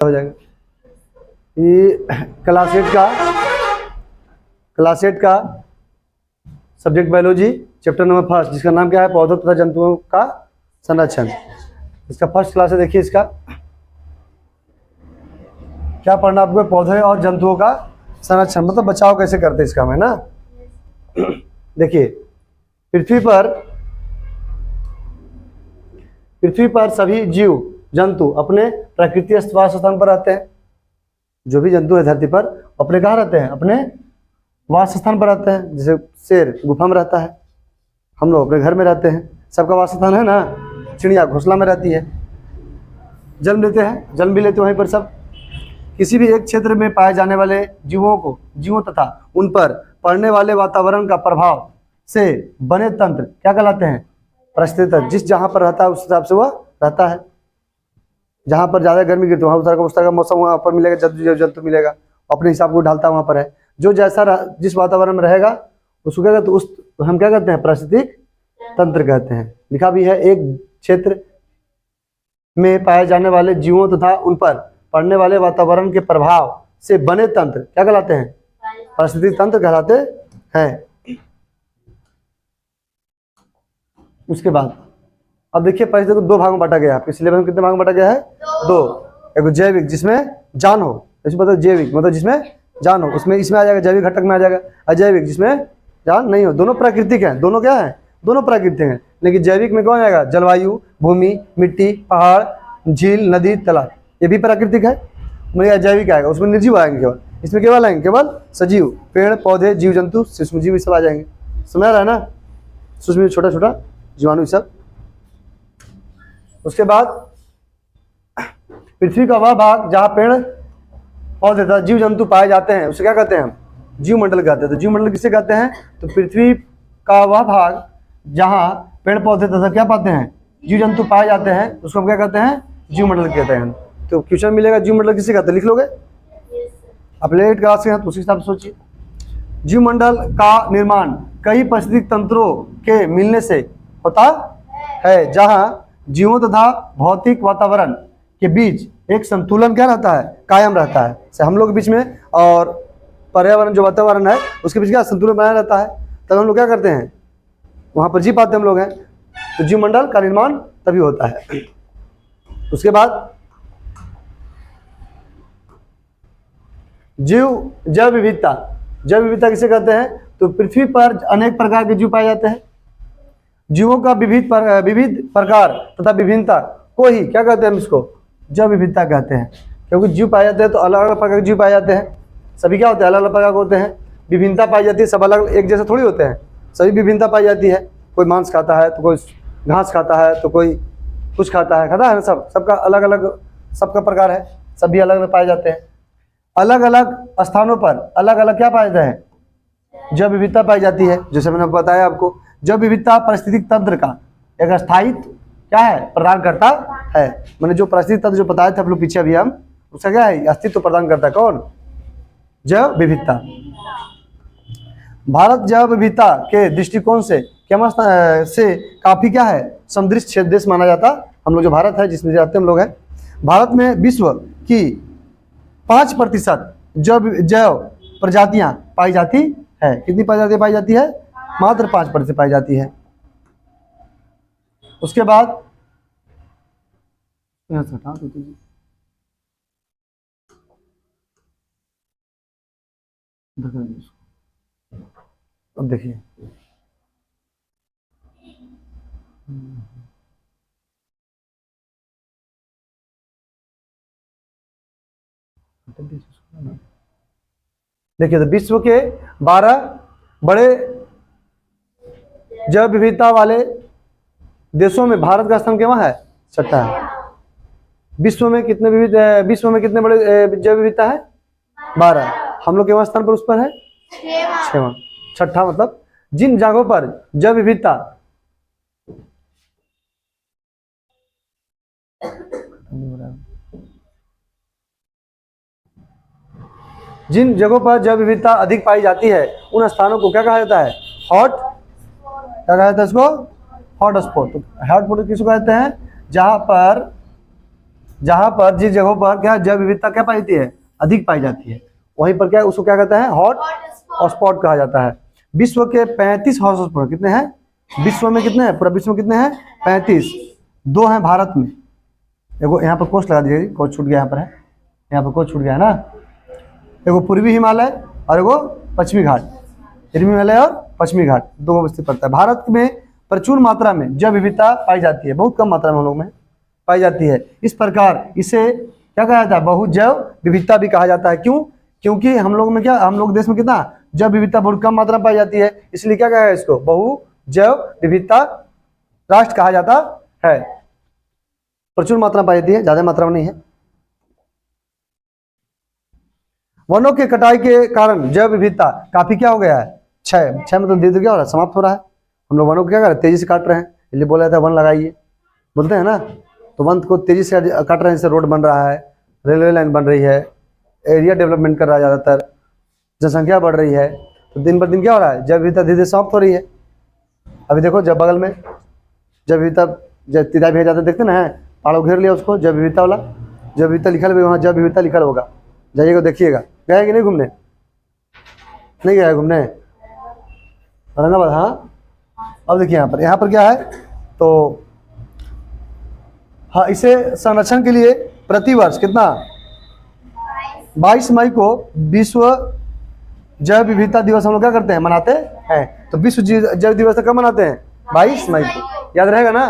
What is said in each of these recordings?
हो जाएगा। ये क्लास 8 का सब्जेक्ट बायोलॉजी चैप्टर नंबर 1 जिसका नाम क्या है, पौधों तथा जंतुओं का संरक्षण। इसका फर्स्ट क्लास है। देखिए इसका क्या पढ़ना आपको, पौधे और जंतुओं का संरक्षण मतलब बचाव कैसे करते हैं इसका, है ना। देखिए पृथ्वी पर सभी जीव जंतु अपने प्राकृतिक वास स्थान पर रहते हैं। जो भी जंतु है धरती पर अपने कहाँ रहते हैं, अपने वास स्थान पर रहते हैं। जैसे शेर गुफा में रहता है, हम लोग अपने घर में रहते हैं, सबका वास स्थान है ना। चिड़िया घोंसला में रहती है, जन्म लेते हैं, जन्म भी लेते हैं वहीं पर सब। किसी भी एक क्षेत्र में पाए जाने वाले जीवों तथा उन पर पड़ने वाले वातावरण का प्रभाव से बने तंत्र क्या कहलाते हैं, परिस्थिति तंत्र। जिस जहाँ पर रहता है उस हिसाब से वह रहता है। जहाँ पर ज़्यादा गर्मी गिरती है वहाँ उस तरह का मौसम वहाँ पर मिलेगा, जंतु मिलेगा, अपने हिसाब को ढालता वहाँ पर है। जो जिस वातावरण में रहेगा उसको क्या कहते हैं, उस हम क्या कहते हैं, पारिस्थितिक तंत्र कहते हैं। लिखा भी है, एक क्षेत्र में पाए जाने वाले जीवों तथा उन पर पड़ने वाले वातावरण के प्रभाव से बने तंत्र क्या कहलाते हैं, पारिस्थितिक तंत्र कहलाते हैं। उसके बाद अब देखिए परिस्थिति को 2 भाग में बांटा गया है। आपके सिलेबस में कितने भाग में बांटा गया है, 2। एक जैविक जिसमें जान हो, इसमें मतलब जैविक मतलब जिसमें जान हो, उसमें इसमें आ जाएगा जैविक घटक में आ जाएगा। अजैविक जिसमें जान नहीं हो। दोनों प्राकृतिक हैं, दोनों क्या है, दोनों प्राकृतिक हैं। लेकिन जैविक में कौन आएगा, जलवायु, भूमि, मिट्टी, पहाड़, झील, नदी, तालाब, ये भी प्राकृतिक है। मेरा जैविक आएगा, उसमें निर्जीव आएंगे केवल, इसमें केवल आएंगे केवल सजीव, पेड़ पौधे, जीव जंतु, सूक्ष्म जीव सब आ जाएंगे। समझ रहा है ना, सूक्ष्म छोटा छोटा जीवाणु सब। उसके बाद पृथ्वी का वह भाग जहाँ पेड़ पौधे तथा जीव जंतु पाए जाते हैं उसे क्या कहते हैं हम, जीव मंडल कहते हैं। तो जीव मंडल किसे कहते हैं, तो पृथ्वी का वह भाग जहाँ पेड़ पौधे तथा क्या पाते हैं, जीव जंतु पाए जाते हैं उसको हम क्या कहते हैं, जीव मंडल कहते हैं। तो क्वेश्चन मिलेगा जीव मंडल किसे कहते हैं, लिख लोगे आप लेट क्लास के हैं तो उसी हिसाब से सोचिए। जीव मंडल का निर्माण कई पारिस्थितिक तंत्रों के मिलने से होता है, जहाँ जीवों तथा भौतिक वातावरण के बीच एक संतुलन क्या रहता है, कायम रहता है। जैसे हम लोग के बीच में और पर्यावरण जो वातावरण है उसके बीच क्या संतुलन बनाया रहता है, तब हम लोग क्या करते हैं, वहाँ पर जी पाते हम लोग हैं। तो जीव मंडल का निर्माण तभी होता है। उसके बाद जैव विविधता किसे कहते हैं, तो पृथ्वी पर अनेक प्रकार के जीव पाए जाते हैं। जीवों का विविध प्रकार तथा विभिन्नता को ही क्या कहते हैं, हम इसको जैव विविधता कहते हैं। क्योंकि जीव पाए जाते हैं तो अलग अलग प्रकार के जीव पाए जाते हैं। सभी क्या होते हैं, अलग अलग प्रकार के होते हैं। विभिन्नता पाई जाती है, सब अलग एक जैसे थोड़ी होते हैं, सभी विभिन्नता पाई जाती है। कोई मांस खाता है तो कोई घास खाता है तो कोई कुछ खाता है ना, सबका अलग अलग सबका प्रकार है, सभी अलग अलग पाए जाते हैं। अलग अलग स्थानों पर अलग अलग क्या पाए जाते हैं, जैव विविधता पाई जाती है। जैसे मैंने बताया आपको, जैव विविधता पारिस्थितिक तंत्र का एक स्थायित्व क्या है, प्रदान करता है। मैंने जो पारिस्थितिक तंत्र जो बताए थे आप लोग पीछे अभी, हम उसका क्या है, अस्तित्व प्रदान करता है कौन, जैव विविधता। भारत जैव विविधता के दृष्टिकोण से से काफी क्या है, समृद्ध देश माना जाता हम लोग जो भारत है जिसमें रहते हम लोग हैं। भारत में विश्व की 5% जैव प्रजातियां पाई जाती है। कितनी प्रजातियां पाई जाती है, मात्र 5% पाई जाती है। उसके बाद अब देखिए देखिए, तो विश्व के 12 बड़े जैव विविधता वाले देशों में भारत का स्थान केवल है 6वां है। विश्व में कितने बड़े जैव विविधता है, 12। हम लोग केवल स्थान पर उस पर है 6वां। 6ठा मतलब जिन जगहों पर जैव विविधता जिन जगहों पर जैव विविधता अधिक पाई जाती है उन स्थानों को क्या कहा जाता है, हॉट, क्या कहा जाता है इसको, हॉट स्पॉट। तो हॉट स्पॉट किसको कहते हैं, जहां पर जहां पर जिस जगहों पर क्या जैव विविधता क्या पाई जाती है, अधिक पाई जाती है, वहीं पर क्या उसको क्या कहते हैं, हॉट हॉटस्पॉट कहा जाता है। विश्व के 35 हॉटस्पॉट कितने हैं, विश्व में कितने हैं, पूरा विश्व में कितने हैं, 35। 2 हैं भारत में। देखो यहाँ पर कोस्ट लगा दीजिए, कोस्ट छूट गया, यहाँ पर है, यहाँ पर कोस्ट छूट गया है ना। एगो पूर्वी हिमालय और एगो पश्चिमी घाट, पूर्वी हिमालय और पश्चिमी घाट दो स्थित पड़ता है। भारत में प्रचुर मात्रा में जैव विविधता पाई जाती है, बहुत कम मात्रा में हम लोग में पाई जाती है। इस प्रकार इसे क्या कहा जाता है, बहुजैव विविधता भी कहा जाता है। क्यों, क्योंकि हम लोग में क्या, हम लोग देश में कितना जैव विविधता बहुत कम मात्रा में पाई जाती है, इसलिए क्या कहा है इसको बहुजैव विविधता राष्ट्र कहा जाता है। प्रचुर मात्रा में पाई जाती है, ज्यादा मात्रा में नहीं है। वनों के कटाई के कारण जैव विविधता काफी क्या हो गया है, क्षय। क्षय मतलब धीरे धीरे क्या हो रहा है, समाप्त हो रहा है। हम लोग वनों को क्या कर रहे हैं, तेजी से काट रहे हैं, इसलिए बोला जाता है वन लगाइए, बोलते हैं ना। तो वन को तेजी से काट रहे हैं, जैसे रोड बन रहा है, रेलवे लाइन बन रही है, एरिया डेवलपमेंट कर रहा है, ज़्यादातर जनसंख्या बढ़ रही है, तो दिन ब दिन क्या हो रहा है, जैव विविधता धीरे धीरे समाप्त हो रही है। अभी देखो जब बगल में जैव विविधता जब तिराई भेज जाते देखते ना है, पहाड़ों घेर लिया उसको, जैव विविधता वाला, जैव विविधता लिखल भी वहाँ जैव विविधता लिखल होगा, जाइएगा देखिएगा। गए कि नहीं घूमने, नहीं गया घूमने औरंगाबाद, हाँ। अब देखिए यहाँ पर क्या है, तो हाँ, इसे संरक्षण के लिए प्रतिवर्ष कितना 22 मई को विश्व जैव विविधता दिवस हम लोग क्या करते हैं, मनाते हैं। तो विश्व जैव दिवस कब मनाते हैं, 22 मई को, याद रहेगा ना।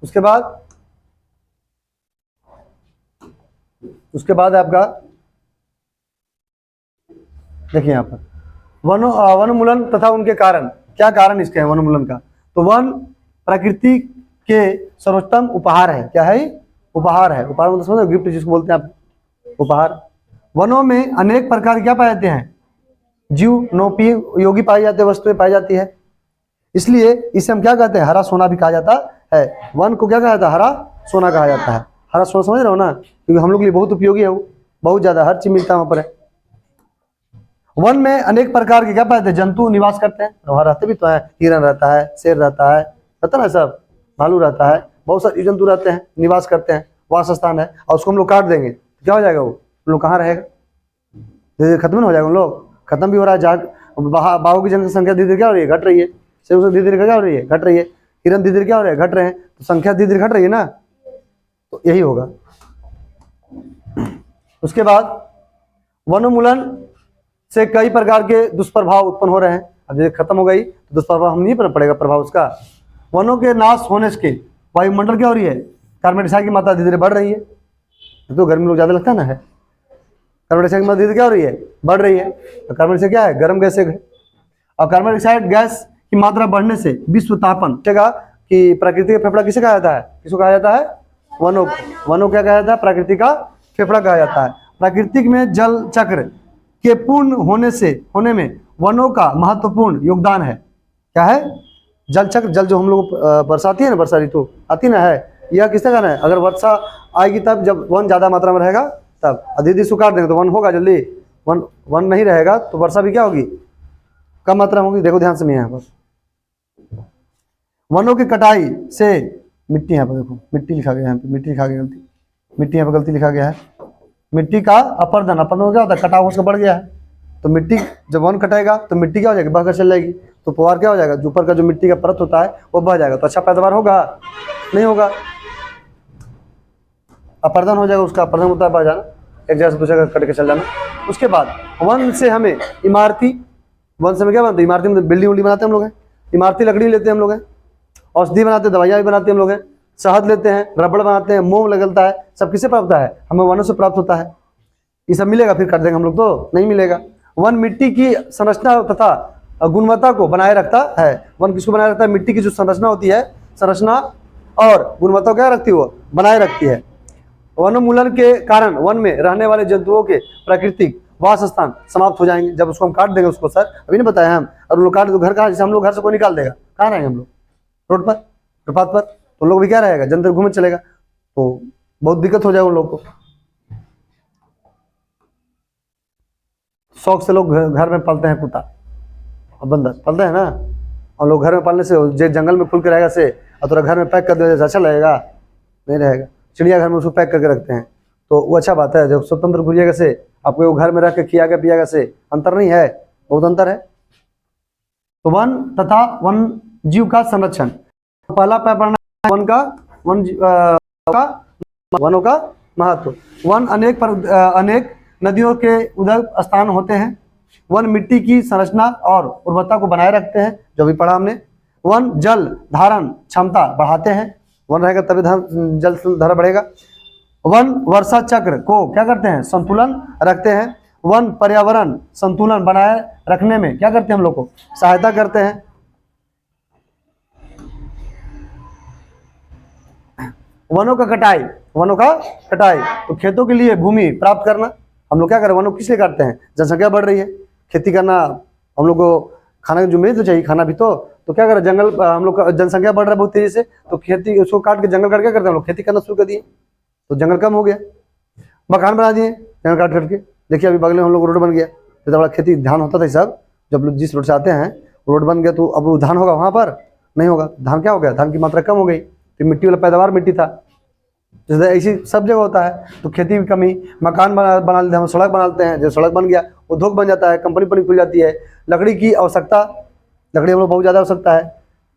उसके बाद आपका देखिए यहाँ पर वनोन्मूलन तथा उनके कारण, क्या कारण इसके हैं वनोन्मूलन का। तो वन प्रकृति के सर्वोत्तम उपहार है, क्या है, उपहार है। उपहार मतलब समझो, गिफ्ट जिसको बोलते हैं आप, उपहार। वनों में अनेक प्रकार के क्या पाए जाते हैं, जीव नोपयोगी पाई जाते हैं, वस्तुएं पाई जाती है, इसलिए इसे हम क्या कहते हैं, हरा सोना भी कहा जाता है। वन को क्या कहा जाता है, हरा सोना कहा जाता है। हरा सोना समझ रहे हो ना, क्योंकि हम लोग के लिए बहुत उपयोगी है वो, बहुत ज्यादा, हर चीज मिलता है वहां पर है। वन में अनेक प्रकार के क्या पाए जाते हैं, जंतु निवास करते हैं, वहां रहते भी तो है, हिरन रहता है, शेर रहता है, पता ना सब, भालू रहता है, बहुत सारे जंतु रहते हैं, निवास करते हैं, वास स्थान है। और उसको हम लोग काट देंगे तो क्या हो जाएगा, वो हम लोग कहाँ रहेगा, धीरे धीरे खत्म हो जाएगा, हम लोग खत्म भी हो रहा है। जाग बाघों की जनसंख्या धीरे धीरे क्या हो रही है, घट रही है, शेर धीरे धीरे क्या हो रही है, घट रही है, हिरन धीरे धीरे क्या हो रहे हैं, घट रहे हैं, तो संख्या धीरे धीरे घट रही है ना, तो यही होगा। उसके बाद वनोन्मूलन से कई प्रकार के दुष्प्रभाव उत्पन्न हो रहे हैं। अब ये खत्म हो गई तो दुष्प्रभाव हम नहीं पड़ेगा प्रभाव उसका। वनों के नाश होने से वायुमंडल क्या हो रही है, कार्बन डाइऑक्साइड की मात्रा धीरे धीरे बढ़ रही है, तो गर्मी लोग ज्यादा लगता है ना है, कार्बन डाइऑक्साइड की मात्रा धीरे क्या हो रही है, बढ़ रही है। तो कार्बन डाइऑक्साइड क्या है, गर्म गैस है, और कार्बन डाइऑक्साइड गैस की मात्रा बढ़ने से विश्व तापन का कि प्रकृति का फेफड़ा किसे कहा जाता है, किसको कहा जाता है, वनों को। वनों क्या कहा जाता है, प्रकृति का फेफड़ा कहा जाता है। प्राकृतिक में जल चक्र के पूर्ण होने में वनों का महत्वपूर्ण योगदान है। क्या है, जल चक्र, जल जो हम लोग बरसाती है ना, वर्षा ऋतु आती ना है, यह किसका कहना है, अगर वर्षा आएगी तब, जब वन ज्यादा मात्रा में रहेगा तब, अधिक सुखाड़ देंगे तो वन होगा जल्दी, वन नहीं रहेगा तो वर्षा भी क्या होगी, कम मात्रा में होगी। देखो ध्यान से, मैं यहाँ पर वनों की कटाई से मिट्टी, यहाँ पर देखो मिट्टी लिखा गया, यहाँ पे मिट्टी लिखा गया गलती, मिट्टी यहाँ पर गलती लिखा गया है। मिट्टी का अपरदन, अपरदन क्या होता है, कटाव उसका बढ़ गया है, तो मिट्टी जब वन कटेगा तो मिट्टी क्या हो जाएगी, बहकर चल जाएगी, तो पुआर क्या हो जाएगा, जो ऊपर का जो मिट्टी का परत होता है वो बह जाएगा, तो अच्छा पैदावार होगा, नहीं होगा, अपरदन हो जाएगा उसका। अपरदन होता है बह जाना, एक जगह से दूसरी जगह कट के चल जाना। उसके बाद वन से हमें इमारती, वन से हमें क्या बनता है, इमारती में बिल्डिंग उल्डिंग बनाते हैं हम लोग हैं, इमारती लकड़ी लेते हैं हम लोग हैं, औषधि बनाते हैं, दवाइयाँ भी बनाते हैं हम लोग हैं, शहद लेते हैं, रबड़ बनाते हैं, मोम लगता है, सब किससे प्राप्त होता है, हमें वनों से प्राप्त होता है। ये सब मिलेगा फिर कर देंगे हम लोग, तो नहीं मिलेगा। वन मिट्टी की संरचना तथा गुणवत्ता को बनाए रखता है। वन किसको बनाए रखता है, मिट्टी की जो संरचना होती है, संरचना और गुणवत्ता क्या रखती है, वो बनाए रखती है। वनोन्मूलन के कारण वन में रहने वाले जंतुओं के प्राकृतिक वास स्थान समाप्त हो जाएंगे। जब उसको हम काट देंगे, उसको सर अभी नहीं बताया हम, और लोग काट दो, घर कहाँ, जैसे हम लोग घर से कोई निकाल देगा, कहाँ रहेंगे हम लोग, रोड पर, फुटपाथ पर, तो लोग भी क्या रहेगा, जंतर घूमे चलेगा, तो बहुत दिक्कत हो जाएगा उन लोग को। शौक से लोग घर में पालते हैं कुत्ता और बंदर, पालते हैं ना, और लोग घर में पालने से जंगल में खुल के रहेगा से और थोड़ा घर में पैक कर दो, अच्छा लगेगा? नहीं रहेगा। चिड़ियाघर में उसको पैक करके रखते हैं तो वो अच्छा बात है। जब स्वतंत्र घूरिएगा से आपको वो घर में रख के खियागा पियागा से अंतर नहीं है, बहुत अंतर है। तो वन तथा वन जीव का संरक्षण, पहला पढ़ना वन का वनों का महत्व। वन अनेक नदियों के उद्गम स्थान होते हैं। वन मिट्टी की संरचना और उर्वरता को बनाए रखते हैं, जो भी पढ़ा हमने। वन जल धारण क्षमता बढ़ाते हैं, वन रहेगा तभी जल धारा बढ़ेगा। वन वर्षा चक्र को क्या करते हैं? संतुलन रखते हैं। वन पर्यावरण संतुलन बनाए रखने में क्या करते हैं? हम लोग को सहायता करते हैं। वनों का कटाई तो खेतों के लिए भूमि प्राप्त करना। हम लोग क्या करें? वनों किस लिए काटते हैं? जनसंख्या बढ़ रही है, खेती करना, हम लोग को खाना की जुम्मेदारी तो चाहिए, खाना भी तो क्या करें? जंगल, हम लोग का जनसंख्या बढ़ रहा है बहुत तेजी से, तो खेती उसको काट के जंगल काट क्या करते हैं? हम लोग खेती करना शुरू कर दिए, तो जंगल कम हो गया। मकान बना दिए जंगल काट करके। देखिए अभी बगल में हम लोग रोड बन गया, इतना बड़ा खेती धान होता था सब, जब लोग जिस रोड से आते हैं रोड बन गया, तो अब वो धान होगा वहाँ पर? नहीं होगा। धान क्या हो गया? धान की मात्रा कम हो गई, तो मिट्टी वाला पैदावार मिट्टी था। जैसे ऐसी सब जगह होता है, तो खेती की कमी। मकान बना लेते हैं, हम सड़क बनाते हैं, जो सड़क बन गया उद्योग बन जाता है, कंपनी खुल जाती है। लकड़ी की आवश्यकता, लकड़ी हम लोग बहुत ज़्यादा आवश्यकता है,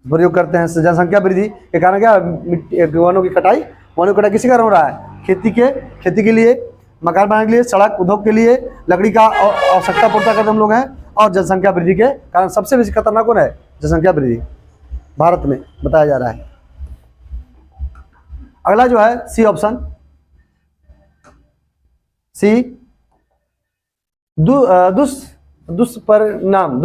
प्रयोग करते हैं। जनसंख्या वृद्धि के कारण क्या? वनों की कटाई किसी कारण हो रहा है? खेती के लिए, मकान बनाने के लिए, सड़क, उद्योग के लिए लकड़ी का आवश्यकता पूर्ता करते हम लोग हैं। और जनसंख्या वृद्धि के कारण सबसे बेसी खतरनाक कौन है? जनसंख्या वृद्धि भारत में बताया जा रहा है। अगला जो है सी ऑप्शन, सी दुष्परिणाम।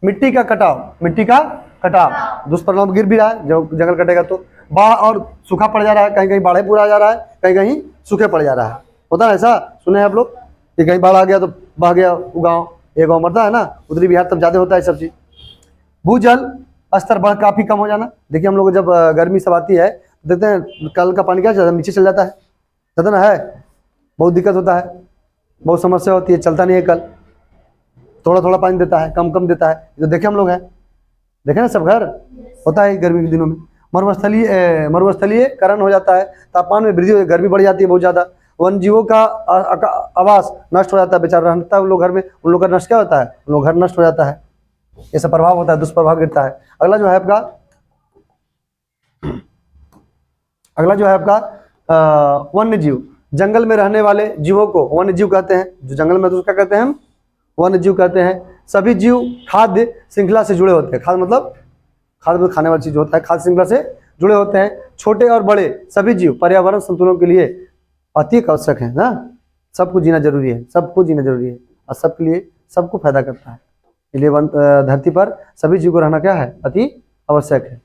मिट्टी का कटाव दुष्परिणाम गिर भी रहा है, जब जंगल कटेगा तो। बाढ़ और सूखा पड़ जा रहा है, कहीं कहीं बाढ़ पूरा जा रहा है, कहीं कहीं सूखे पड़ जा रहा है। होता है ऐसा, सुने हैं आप लोग कि कहीं बाढ़ आ गया तो बह गया वो गाँव, एक गाँव मरता है ना, उत्तरी बिहार तब ज़्यादा होता है सब चीज़। भूजल स्तर बढ़ काफ़ी कम हो जाना। देखिए हम लोग जब गर्मी सब आती है, देखते हैं कल का पानी क्या चलता है? नीचे चल जाता है, कहते ना है, बहुत दिक्कत होता है, बहुत समस्या होती है, चलता नहीं है कल, थोड़ा थोड़ा पानी देता है, कम देता है। जो देखे हम लोग हैं, देखे ना सब घर, होता है गर्मी के दिनों में। मरुस्थलीयकरण हो जाता है, तापमान में वृद्धि, गर्मी बढ़ जाती है बहुत ज़्यादा। वन जीवों का आवास नष्ट हो जाता है, बेचारा रहता है उन लोग घर में, उन लोग का नष्ट क्या होता है? उन लोग घर नष्ट हो जाता है, ऐसा प्रभाव होता है, दुष्प्रभाव गिरता है। अगला जो है आपका वन्य जीव। जंगल में रहने वाले जीवों को वन्य जीव कहते हैं। जो जंगल में, तो क्या कहते हैं हम? वन्य जीव कहते हैं। सभी जीव खाद्य श्रृंखला से जुड़े होते हैं। खाद्य मतलब खाने वाली चीज होता है, खाद्य श्रृंखला से जुड़े होते हैं। छोटे और बड़े सभी जीव पर्यावरण संतुलन के लिए अति आवश्यक है ना। सबको जीना जरूरी है, और सबके लिए सबको फायदा करता है। इसलिए धरती पर सभी जीव को रहना क्या है? अति आवश्यक है।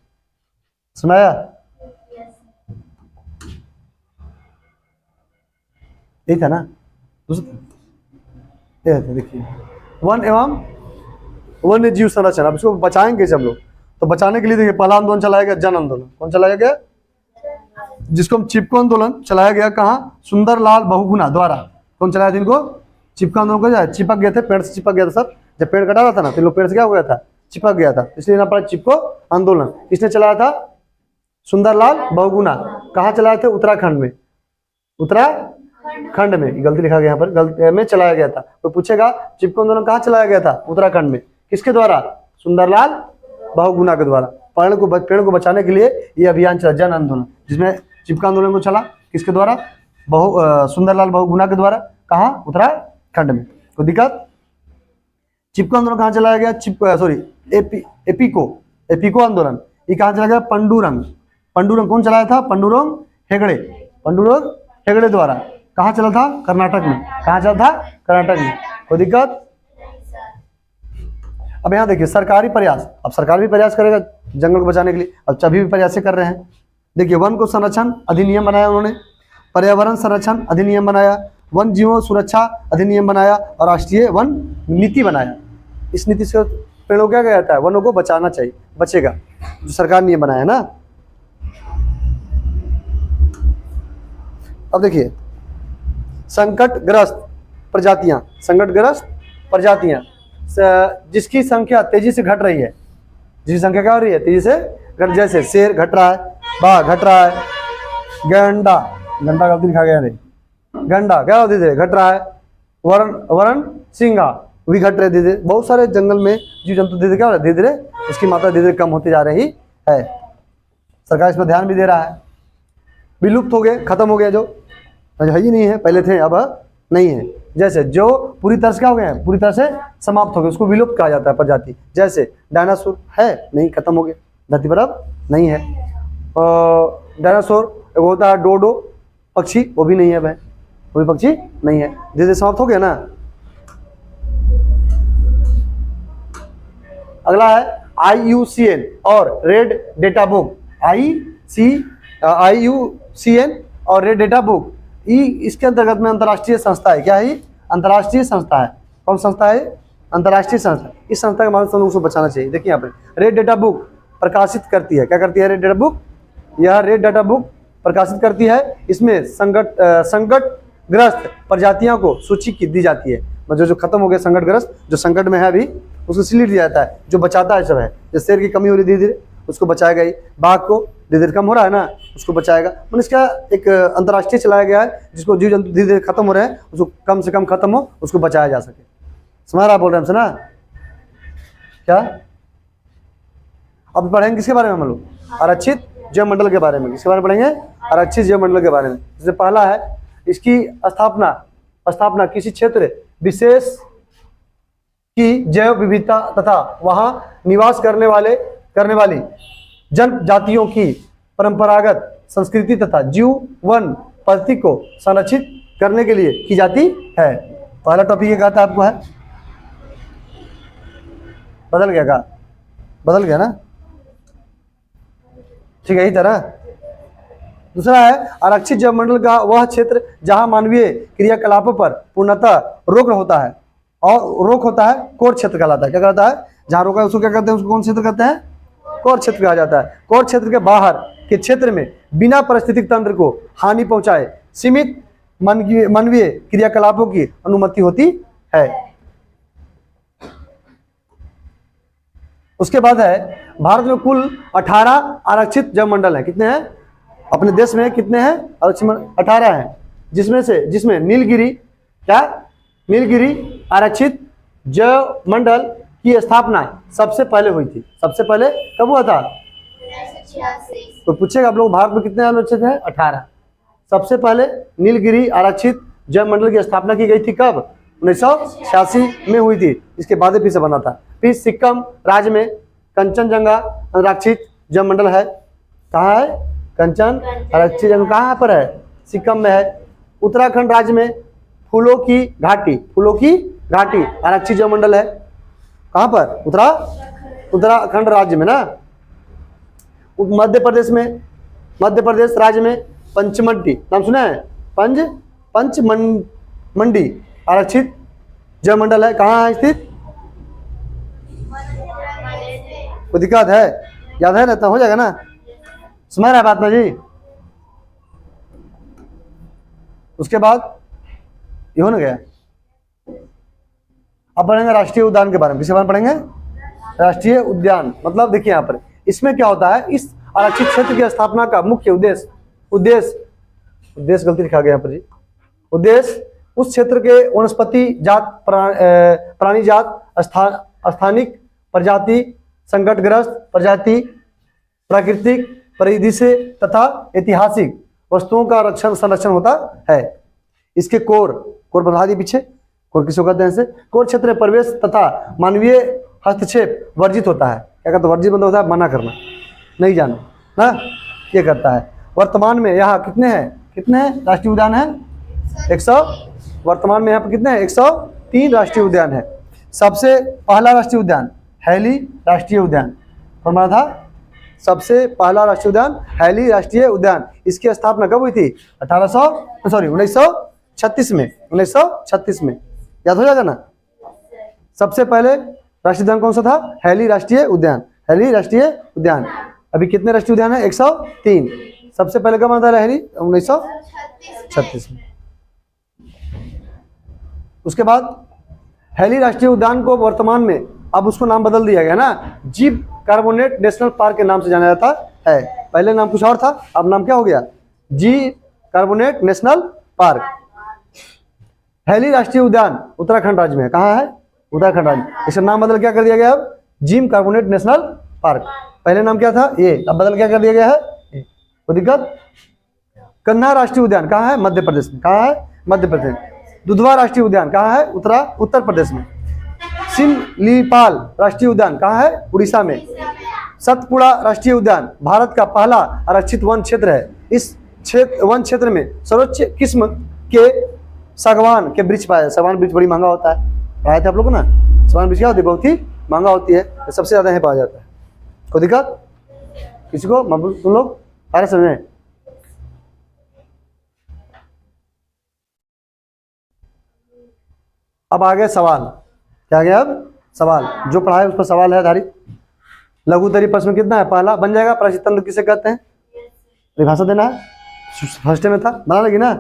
सुनाया? यही था ना? देखिए वन एवं वन्य जीव संरक्षण। अब इसको बचाएंगे सब लोग, तो बचाने के लिए देखिए पहला आंदोलन चलाया गया जन आंदोलन। कौन चलाया गया? जिसको हम चिपको आंदोलन चलाया गया। कहाँ? सुंदरलाल बहुगुणा द्वारा। कौन चलाया था इनको? चिपको आंदोलन को चिपक गए थे, पेड़ से चिपक गया था सब। जब पेड़ कटा रहा था ना, तो लोग पेड़ से क्या हो गया था? चिपक गया था, इसलिए ना पड़ा चिपको आंदोलन। किसने चलाया था? सुंदरलाल बहुगुणा। कहाँ चलाए थे? उत्तराखंड में, गलती लिखा गया यहाँ पर, गलती में चलाया गया था। तो पूछेगा चिपको आंदोलन कहाँ चलाया गया था? उत्तराखंड में। किसके द्वारा? सुंदरलाल बहुगुणा के द्वारा। पेड़ को बचाने के लिए ये अभियान चला, जन आंदोलन, जिसमें चिपका आंदोलन को चला किसके द्वारा? सुंदरलाल बहुगुणा के द्वारा। कहाँ? उत्तराखंड में। कोई दिक्कत? चिपको आंदोलन कहाँ चलाया गया? एपीको आंदोलन ये कहाँ चला गया? पंडूरंग कौन चलाया था? पंडूरंग हेगड़े द्वारा। कहाँ चला था? कर्नाटक में। कहाँ चला था? कर्नाटक में। कोई दिक्कत? अब यहाँ देखिए सरकारी प्रयास, अब सरकार भी प्रयास करेगा जंगल को बचाने के लिए, अब सभी भी प्रयास कर रहे हैं। देखिए वन को संरक्षण अधिनियम बनाया उन्होंने, पर्यावरण संरक्षण अधिनियम बनाया, वन जीवों सुरक्षा अधिनियम बनाया और राष्ट्रीय वन नीति बनाया। इस नीति से पेड़ों क्या कहता है? वनों को बचाना चाहिए, बचेगा, जो सरकार ने बनाया है ना। अब देखिए संकटग्रस्त प्रजातियां जिसकी संख्या तेजी से घट रही है, जिसकी संख्या क्या हो रही है, तेजी से जैसे शेर घट रहा है, बाघ घट रहा है, गंडा गंडा गलती लिखा गया नहीं, गंडा क्या होती है घट रहा है, वरण वरण सिंगा भी घट रहे धीरे धीरे। बहुत सारे जंगल में जीव जंतु धीरे क्या हो रहा है, धीरे धीरे उसकी मात्रा धीरे धीरे कम होती जा रही है। सरकार इस पर ध्यान भी दे रहा है। विलुप्त हो गए, खत्म हो गया, जो है ही नहीं है, पहले थे अब नहीं है। जैसे जो पूरी तरह से क्या हो गए हैं, पूरी तरह से समाप्त हो गए, उसको विलुप्त कहा जाता है प्रजाति। जैसे डायनासोर है नहीं, खत्म हो गए, धरती पर अब नहीं है। डायनासोर एक होता है डोडो पक्षी, वो भी नहीं है भाई, वो भी पक्षी नहीं है, धीरे धीरे समाप्त हो गया ना। अगला है IUCN और रेड डेटा बुक। IUCN और रेड डेटा बुक, इसके अंतर्गत में अंतर्राष्ट्रीय संस्था है। क्या है? अंतर्राष्ट्रीय संस्था है। कौन संस्था है? अंतर्राष्ट्रीय संस्था। इस संस्था के माध्यम से उसको बचाना चाहिए। देखिए यहाँ पे रेड डेटा बुक प्रकाशित करती है। क्या करती है रेड डेटा बुक? यह रेड डेटा बुक प्रकाशित करती है। इसमें संकटग्रस्त प्रजातियों को सूची की दी जाती है, मतलब जो खत्म हो गए, संकटग्रस्त जो संकट में है अभी, उसको सिलेक्ट दिया जाता है। जो बचाता है सब है, जैसे शेर की कमी हो रही धीरे धीरे, उसको बचाएगा ही। बाघ को धीरे धीरे कम हो रहा है ना, उसको बचाएगा। मतलब इसका एक अंतर्राष्ट्रीय चलाया गया है, जिसको जीव जंतु धीरे धीरे खत्म हो रहे हैं, उसको कम से कम खत्म हो, उसको बचाया जा सके। समझ रहा बोल रहे हैं हमसे ना? क्या अब पढ़ेंगे किसके बारे में हम लोग? आरक्षित जैव मंडल के बारे में। किसके बारे में पढ़ेंगे? आरक्षित जैव मंडल के बारे में। जैसे पहला है, इसकी स्थापना किसी क्षेत्र विशेष की जैव विविधता तथा वहां निवास करने वाली जनजातियों की परंपरागत संस्कृति तथा जीवन पद्धति को संरक्षित करने के लिए की जाती है। पहला टॉपिक ये कहता है आपको है, बदल गया का? बदल गया ना? ठीक है, यही तरह। दूसरा है आरक्षित जैव मंडल का वह क्षेत्र जहां मानवीय क्रियाकलापों पर पूर्णतः रोक होता है, कोर क्षेत्र कहलाता है। क्या कहलाता है? जहां रोका है उसको क्या कहते हैं? उसको कौन क्षेत्र कहते हैं? कोर क्षेत्र कहा जाता है। कोर क्षेत्र के बाहर के क्षेत्र में बिना पारिस्थितिक तंत्र को हानि पहुंचाए सीमित मानवीय क्रियाकलापों की अनुमति होती है। उसके बाद है, भारत में कुल 18 आरक्षित जैव मंडल है। कितने हैं अपने देश में? कितने हैं आरक्षित? 18 हैं। जिसमें नीलगिरी आरक्षित जैव मंडल की स्थापना सबसे पहले हुई थी। सबसे पहले कब हुआ था? तो पूछेगा आप लोग, भारत में कितने आरक्षित हैं? 18। सबसे पहले नीलगिरी आरक्षित जैव मंडल की स्थापना की गई थी कब? 1986 में हुई थी। इसके बाद फिर से बना था। फिर सिक्किम राज्य में कंचनजंगा आरक्षित जैव मंडल है। कहाँ है कंचन आरक्षित जंगल? कहाँ पर है? सिक्किम में है। उत्तराखंड राज्य में फूलों की घाटी आरक्षित जैव मंडल है। कहाँ पर? उत्तराखंड राज्य में ना। मध्य प्रदेश राज्य में पंचमढ़ी, नाम सुना है? पंचमढ़ी आरक्षित जैव मंडल है। कहाँ है स्थित? कोई दिक्कत है? याद है रहता हो जाएगा ना? समझ रहा है बात ना जी? उसके बाद ये हो ना गया। अब पढ़ेंगे राष्ट्रीय उद्यान के बारे में। किसके बारे में पढ़ेंगे? राष्ट्रीय उद्यान। मतलब देखिए यहाँ पर इसमें क्या होता है, इस आरक्षित क्षेत्र की स्थापना का मुख्य उद्देश्य गलती लिखा गया यहाँ पर जी। उद्देश्य उस क्षेत्र के वनस्पति जात, प्राणी जात, स्थानिक प्रजाति, संकटग्रस्त प्रजाति, प्राकृतिक परिदृश्य तथा ऐतिहासिक वस्तुओं का संरक्षण होता है। इसके कोर बता दी पीछे। कोर किसको कहते हैं? ऐसे कोर क्षेत्र में प्रवेश तथा मानवीय हस्तक्षेप वर्जित होता है। क्या कहते हैं? वर्जित मतलब होता है मना करना, नहीं जाना ना, ये करता है। वर्तमान में यहाँ कितने हैं राष्ट्रीय उद्यान है? 100। वर्तमान में यहाँ पर कितने हैं? 103 राष्ट्रीय उद्यान है। सबसे पहला राष्ट्रीय उद्यान हैली राष्ट्रीय उद्यान बना था। सबसे पहला राष्ट्रीय उद्यान हैली राष्ट्रीय उद्यान। इसकी स्थापना कब हुई थी? 1936 में। 1936 में याद हो जाएगा ना? सबसे पहले राष्ट्रीय उद्यान कौन सा था? हैली राष्ट्रीय उद्यान। हैली राष्ट्रीय उद्यान। अभी कितने राष्ट्रीय उद्यान है? 103। सबसे पहले कब बना था हैली? 1936 में। उसके बाद हैली राष्ट्रीय उद्यान को वर्तमान में अब उसको नाम बदल दिया गया ना, जीव कार्बोनेट नेशनल पार्क के नाम से जाना जाता है? पहले नाम कुछ और था, अब नाम क्या हो गया? जी कार्बोनेट नेशनल पार्क। हैली राष्ट्रीय उद्यान उत्तराखंड राज्य में है। कहाँ है? उत्तराखंड राज्य। इसका नाम बदल क्या कर दिया गया अब? Gym carbonate national park. पहले नाम क्या था? ये, अब बदल क्या कर दिया गया है? कोई दिक्कत? कन्हा राष्ट्रीय उद्यान कहाँ है? मध्य प्रदेश में। कहाँ है? मध्य प्रदेश। दुधवा राष्ट्रीय उद्यान कहाँ है? उत्तर प्रदेश में। सिमलीपाल राष्ट्रीय उद्यान कहाँ है? उड़ीसा में। सतपुड़ा राष्ट्रीय उद्यान भारत का पहला आरक्षित वन क्षेत्र है। इस वन क्षेत्र में सर्वोच्च किस्म के सागवान के वृक्ष पाए। सागवान वृक्ष बड़ी महंगा होता है, पढ़ाए थे आप लोग ना। सागवान वृक्ष क्या होती है? बहुत ही महंगा होती है, सबसे ज्यादा यहाँ पाया जाता है। कोई दिक्कत किसी को? तुम लोग आ रहे समझ में? अब आगे सवाल। क्या गया अब? सवाल। जो पढ़ा है उस पर सवाल है आधारित। लघुत्तरीय प्रश्न कितना है? पहला बन जाएगा। प्राचीन तंत्र किसे कहते हैं? परिभाषा देना है, फर्स्ट में था, बना लेगी ना।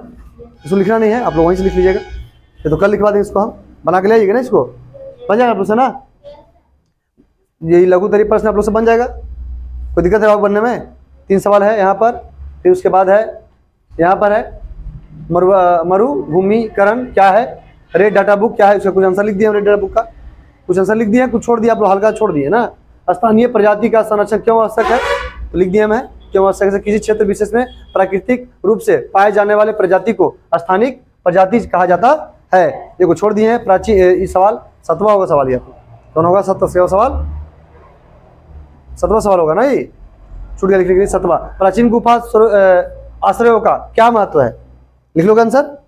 इसको लिखना नहीं है, आप लोग वहीं से लिख लीजिएगा। ये तो कल लिखवा देंगे इसको, हम बना के ले आइएगा ना। इसको बन जाएगा आप लोग से ना। यही लघुत्तरीय प्रश्न आप लोग से बन जाएगा। कोई दिक्कत है बनने में? 3 सवाल है यहाँ पर। फिर उसके बाद है यहाँ पर है मरुभूमिकरण क्या है? रेड डाटा बुक क्या है? उसका कुछ आंसर लिख दिया। रेड डाटा बुक का कुछ आंसर लिख दिया, कुछ छोड़ दिया। आप लोग हल्का छोड़ दिए ना। स्थानीय प्रजाति का संरक्षण क्यों आवश्यक है? तो लिख दिया मैं, क्यों आवश्यक है? किसी क्षेत्र विशेष में प्राकृतिक रूप से पाए जाने वाले प्रजाति को स्थानिक प्रजाति कहा जाता है। ये को छोड़ दिए हैं। प्राचीन ये सवाल 7वां होगा सवाल। ये कौन होगा? 7वां सवाल। 7वां सवाल होगा ना। ये छूट गया लिखने के लिए। 7वां, प्राचीन गुफा आश्रयों का क्या महत्व है? लिख लो आंसर।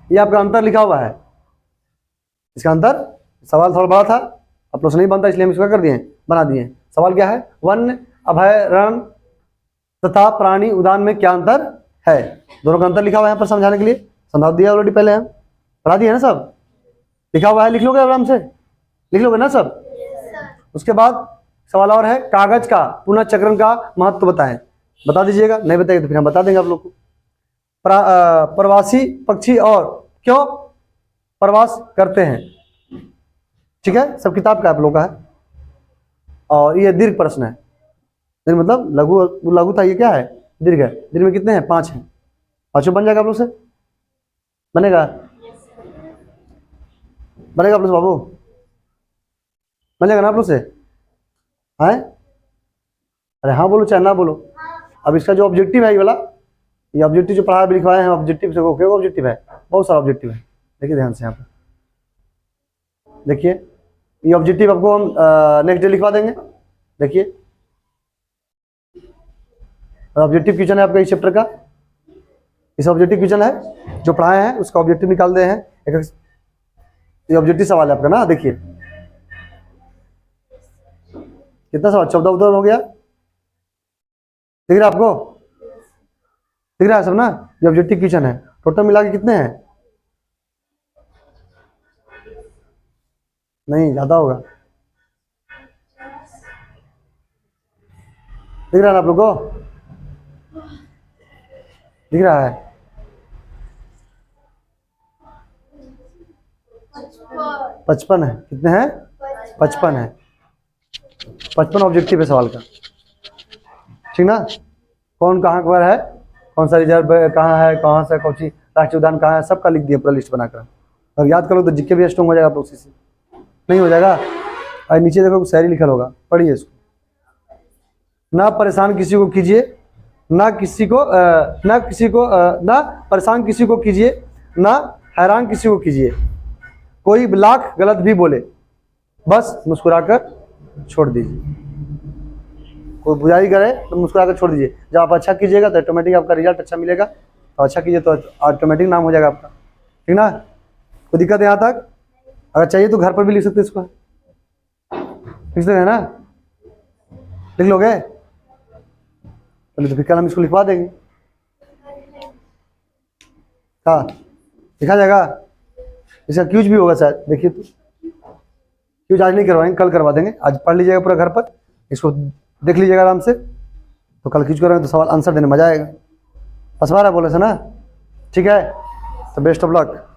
ये आपका अंतर लिखा हुआ है। इसका अंतर, सवाल थोड़ा बड़ा था, आप लोग से नहीं बनता, इसलिए हम इसको कर दिए, बना दिए। सवाल क्या है? वन्य अभयारण्य तथा प्राणी उद्यान में क्या अंतर है? दोनों का अंतर लिखा हुआ है यहाँ पर समझाने के लिए। समझा दिया ऑलरेडी, पहले हम पढ़ा दिए ना सब। लिखा हुआ है, लिख लोगे आराम से, लिख लोगे ना सब। उसके बाद सवाल और है, कागज का पुनः चक्रण का महत्व बताएं। बता दीजिएगा, नहीं बताइए तो फिर हम बता देंगे आप लोग को। प्रवासी पक्षी और क्यों प्रवास करते हैं? ठीक है, सब किताब का आप लोग का है। और ये दीर्घ प्रश्न है। दीर्घ मतलब लघु था, ये क्या है? दीर्घ है। दीर्घ में कितने हैं? 5 हैं। 5 बन जाएगा आप लोग से? बनेगा? बनेगा आप लोग से बाबू? बन जाएगा ना आप लोग से? है? अरे हाँ बोलो चाहे ना बोलो। अब इसका जो ऑब्जेक्टिव है ये वाला, ये ऑब्जेक्टिव जो पढ़ा लिखवाए हैं, ऑब्जेक्टिव से ऑब्जेक्टिव है, बहुत सारा ऑब्जेक्टिव है। देखिए ध्यान से यहाँ पर देखिए, ये ऑब्जेक्टिव आपको हम नेक्स्ट डे लिखवा देंगे। देखिए ऑब्जेक्टिव क्वेश्चन है आपका इस चैप्टर का। इस ऑब्जेक्टिव क्वेश्चन है जो पढ़ाए हैं, उसका ऑब्जेक्टिव निकाल दे हैं। ये ऑब्जेक्टिव सवाल है आपका ना। देखिए कितना सवाल? 14 उधर हो गया। दिख रहा है आपको? दिख रहा है सब ना? ये ऑब्जेक्टिव क्वेश्चन है। टोटल मिला के कितने हैं? नहीं, ज्यादा होगा। दिख रहा है ना आप लोग को? दिख रहा है? 55 है। कितने हैं? 55 है। 55 ऑब्जेक्टिव है सवाल का, ठीक ना। कौन कहाँ पर है, कौन सा रिजर्व कहाँ है, कहाँ से कौन सी राष्ट्रीय उद्यान कहाँ है, सबका लिख दिया पूरा लिस्ट बनाकर। अगर याद करो तो जीके भी स्ट्रॉन्ग हो जाएगा आप लोग से। नहीं हो जाएगा? और नीचे देखो शायरी लिखल होगा, पढ़िए इसको। ना परेशान किसी को कीजिए, ना परेशान किसी को कीजिए, ना हैरान किसी को कीजिए। कोई लाख गलत भी बोले, बस मुस्कुराकर छोड़ दीजिए। कोई बुराई करे तो मुस्कुराकर छोड़ दीजिए। जब आप अच्छा कीजिएगा तो ऑटोमेटिक आपका रिजल्ट अच्छा मिलेगा। तो अच्छा कीजिए तो ऑटोमेटिक नाम हो जाएगा आपका, ठीक ना। कोई दिक्कत है यहाँ तक? अगर चाहिए तो घर पर भी लिख सकते इसको, लिख सकते हैं ना? लिख लोगे? चलिए तो फिर कल हम इसको लिखवा देंगे। हाँ लिखा जाएगा। इसका क्यूज भी होगा शायद, देखिए तो। क्यूज आज नहीं करवाएंगे, कल करवा देंगे। आज पढ़ लीजिएगा पूरा घर पर, इसको देख लीजिएगा आराम से। तो कल क्यूज करेंगे तो सवाल आंसर देने मजा आएगा। फंसवा रहा है बोले से ना? ठीक है, तो बेस्ट ऑफ लक।